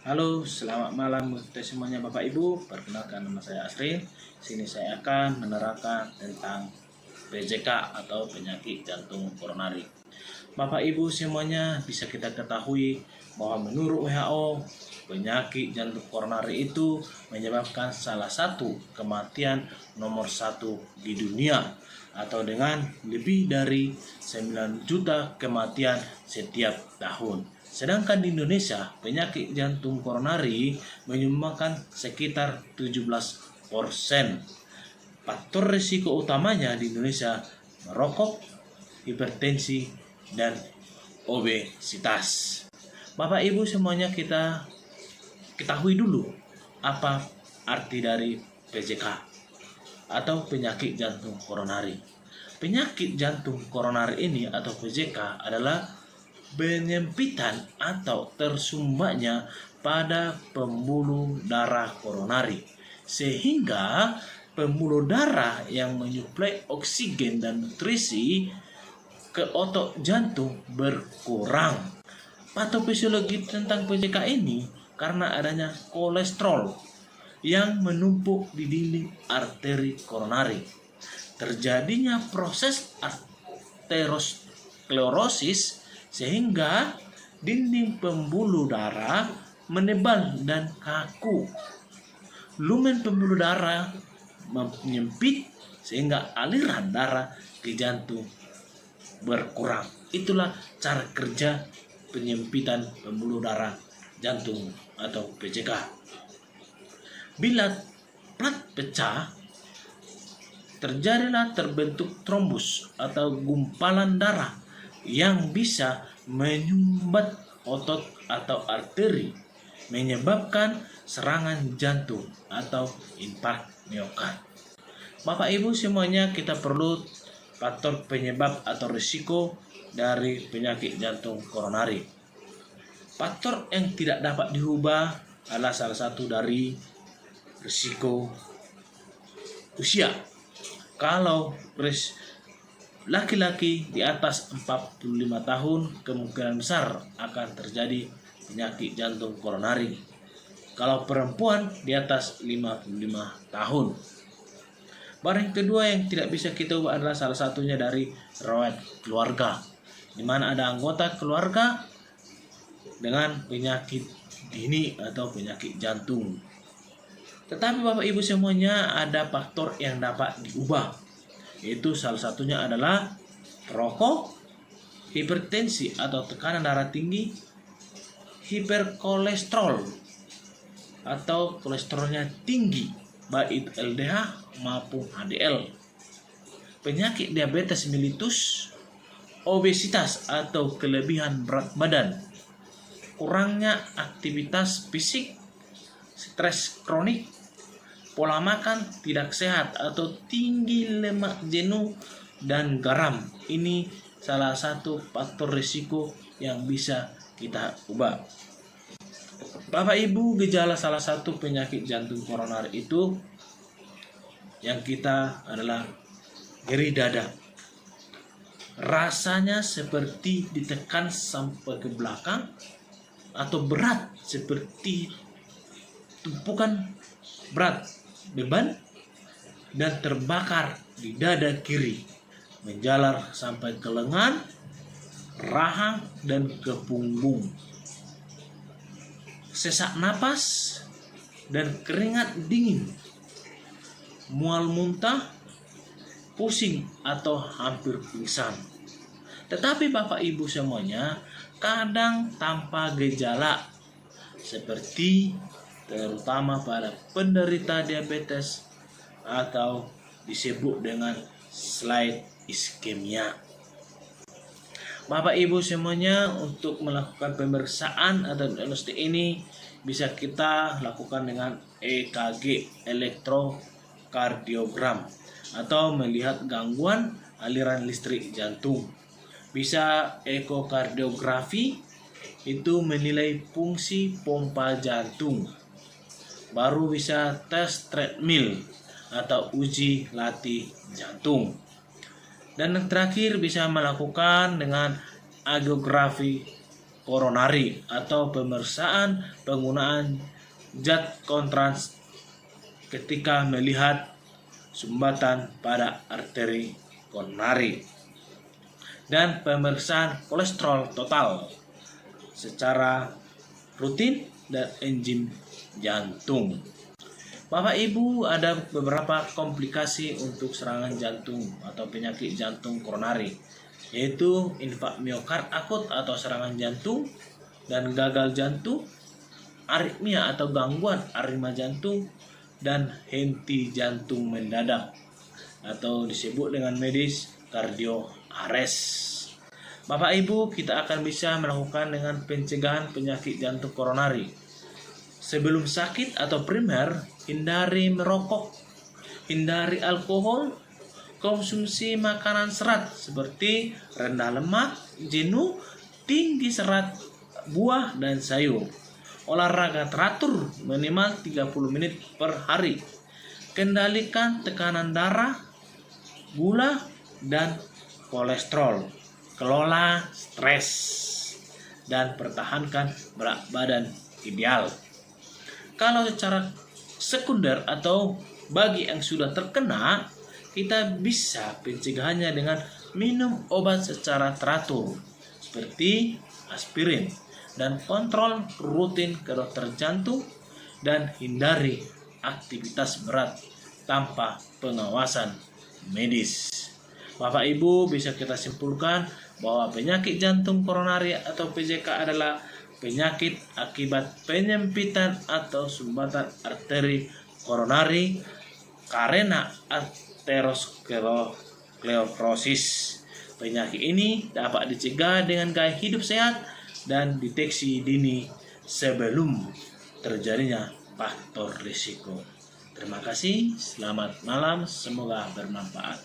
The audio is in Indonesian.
Halo, selamat malam untuk semuanya Bapak Ibu. Perkenalkan, nama saya Asri. Sini saya akan menerangkan tentang PJK atau penyakit jantung koronari. Bapak Ibu semuanya, bisa kita ketahui bahwa menurut WHO, penyakit jantung koronari itu menyebabkan salah satu kematian nomor satu di dunia, atau dengan lebih dari 9 juta kematian setiap tahun. Sedangkan di Indonesia, penyakit jantung koronari menyumbangkan sekitar 17%. Faktor risiko utamanya di Indonesia merokok, hipertensi, dan obesitas. Bapak Ibu semuanya, kita ketahui dulu apa arti dari PJK atau penyakit jantung koronari. Penyakit jantung koronari ini atau PJK adalah penyempitan atau tersumbatnya pada pembuluh darah koronari, sehingga pembuluh darah yang menyuplai oksigen dan nutrisi ke otot jantung berkurang. Patofisiologi tentang PJK ini karena adanya kolesterol yang menumpuk di dinding arteri koronari. Terjadinya proses aterosklerosis sehingga dinding pembuluh darah menebal dan kaku. Lumen pembuluh darah menyempit sehingga aliran darah ke jantung berkurang. Itulah cara kerja penyempitan pembuluh darah jantung atau PJK. Bila plat pecah, terjadilah terbentuk trombus atau gumpalan darah yang bisa menyumbat otot atau arteri, menyebabkan serangan jantung atau infark miokard. Bapak Ibu semuanya, kita perlu faktor penyebab atau risiko dari penyakit jantung koronari. Faktor yang tidak dapat diubah adalah salah satu dari risiko usia. Kalau laki-laki di atas 45 tahun, kemungkinan besar akan terjadi penyakit jantung koronari. Kalau perempuan di atas 55 tahun. Barang kedua yang tidak bisa kita ubah adalah salah satunya dari riwayat keluarga, di mana ada anggota keluarga dengan penyakit dini atau penyakit jantung. Tetapi Bapak Ibu semuanya, ada faktor yang dapat diubah, yaitu salah satunya adalah rokok, hipertensi atau tekanan darah tinggi, hiperkolesterol atau kolesterolnya tinggi, baik LDH maupun HDL, penyakit diabetes mellitus, obesitas atau kelebihan berat badan, kurangnya aktivitas fisik, stres kronik, pola makan tidak sehat atau tinggi lemak jenuh dan garam. Ini salah satu faktor risiko yang bisa kita ubah. Bapak Ibu, gejala salah satu penyakit jantung koronari itu yang kita adalah nyeri dada. Rasanya seperti ditekan sampai ke belakang atau berat seperti tumpukan berat beban dan terbakar di dada kiri, menjalar sampai ke lengan, rahang dan ke punggung. Sesak napas dan keringat dingin, mual muntah, pusing atau hampir pingsan. Tetapi Bapak Ibu semuanya, kadang tanpa gejala, seperti terutama pada penderita diabetes atau disebut dengan slight iskemia. Bapak Ibu semuanya, untuk melakukan pemeriksaan atau diagnostik ini bisa kita lakukan dengan EKG, elektrokardiogram, atau melihat gangguan aliran listrik jantung. Bisa ekokardiografi, itu menilai fungsi pompa jantung. Baru bisa tes treadmill atau uji latih jantung. Dan yang terakhir bisa melakukan dengan angiografi koronari atau pemeriksaan penggunaan zat kontrans ketika melihat sumbatan pada arteri koronari, dan pemeriksaan kolesterol total secara rutin dan enzim jantung. Bapak Ibu, ada beberapa komplikasi untuk serangan jantung atau penyakit jantung koronari, yaitu infak miokard akut atau serangan jantung dan gagal jantung, aritmia atau gangguan arima jantung, dan henti jantung mendadak atau disebut dengan medis kardio arrest. Bapak Ibu, kita akan bisa melakukan dengan pencegahan penyakit jantung koronari. Sebelum sakit atau primer, hindari merokok, hindari alkohol, konsumsi makanan serat seperti rendah lemak, jenuh, tinggi serat, buah dan sayur. Olahraga teratur minimal 30 menit per hari. Kendalikan tekanan darah, gula, dan kolesterol. Kelola stres dan pertahankan berat badan ideal. Kalau secara sekunder atau bagi yang sudah terkena, kita bisa pencegahannya dengan minum obat secara teratur seperti aspirin dan kontrol rutin ke dokter jantung, dan hindari aktivitas berat tanpa pengawasan medis. Bapak Ibu, bisa kita simpulkan bahwa penyakit jantung koronari atau PJK adalah penyakit akibat penyempitan atau sumbatan arteri koronari karena aterosklerosis. Penyakit ini dapat dicegah dengan gaya hidup sehat dan deteksi dini sebelum terjadinya faktor risiko. Terima kasih, selamat malam, semoga bermanfaat.